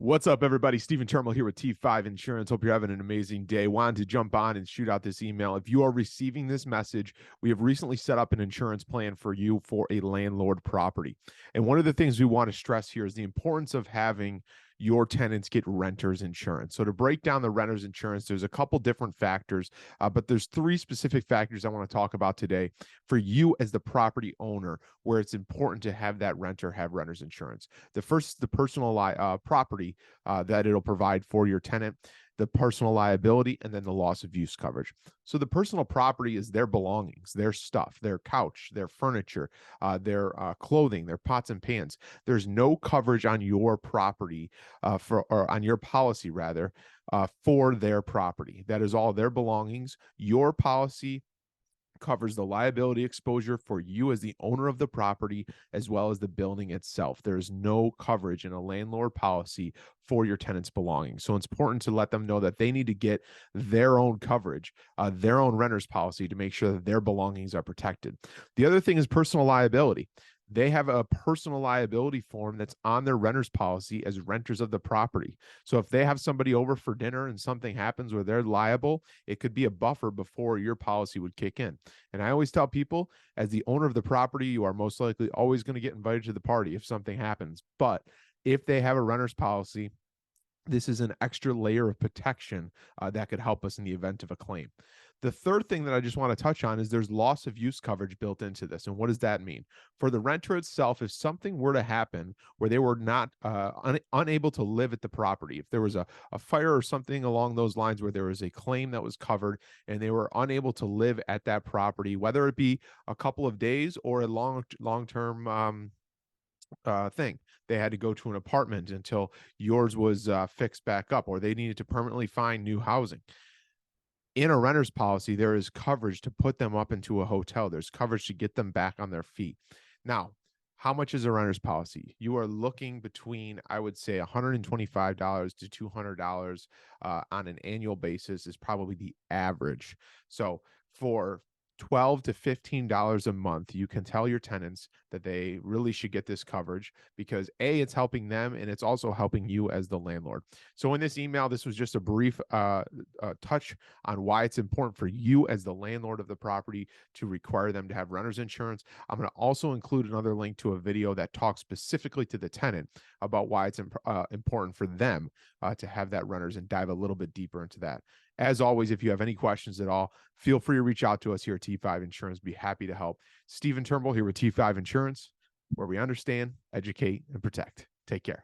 What's up, everybody? Stephen Termal here with T5 Insurance. Hope you're having an amazing day. Wanted to jump on and shoot out this email. If you are receiving this message, we have recently set up an insurance plan for you for a landlord property. And one of the things we want to stress here is the importance of having your tenants get renters insurance. So to break down the renters insurance, there's a couple different factors, but there's three specific factors I want to talk about today for you as the property owner, where it's important to have that renter have renters insurance. The first is the personal property that it'll provide for your tenant, the personal liability, and then the loss of use coverage. So the personal property is their belongings, their stuff, their couch, their furniture, their clothing, their pots and pans. There's no coverage on your property or on your policy rather for their property. That is all their belongings. Your policy covers the liability exposure for you as the owner of the property as well as the building itself. There is no coverage in a landlord policy for your tenant's belongings. So it's important to let them know that they need to get their own coverage, their own renter's policy to make sure that their belongings are protected. The other thing is personal liability. They have a personal liability form that's on their renter's policy as renters of the property. So if they have somebody over for dinner and something happens where they're liable, it could be a buffer before your policy would kick in. And I always tell people, as the owner of the property, you are most likely always going to get invited to the party if something happens. But if they have a renter's policy, this is an extra layer of protection that could help us in the event of a claim. The third thing that I just want to touch on is there's loss of use coverage built into this. And what does that mean? For the renter itself, if something were to happen where they were not unable to live at the property, if there was a fire or something along those lines where there was a claim that was covered and they were unable to live at that property, whether it be a couple of days or a long-term thing. They had to go to an apartment until yours was fixed back up, or they needed to permanently find new housing. In a renter's policy, there is coverage to put them up into a hotel. There's coverage to get them back on their feet. Now, how much is a renter's policy? You are looking between, I would say, $125 to $200 on an annual basis is probably the average. So for $12 to $15 a month, you can tell your tenants that they really should get this coverage because A, it's helping them and it's also helping you as the landlord. So in this email, this was just a brief touch on why it's important for you as the landlord of the property to require them to have renters insurance. I'm going to also include another link to a video that talks specifically to the tenant about why it's important for them to have that renters and dive a little bit deeper into that. As always, if you have any questions at all, feel free to reach out to us here at T5 Insurance. Be happy to help. Stephen Turnbull here with T5 Insurance, where we understand, educate, and protect. Take care.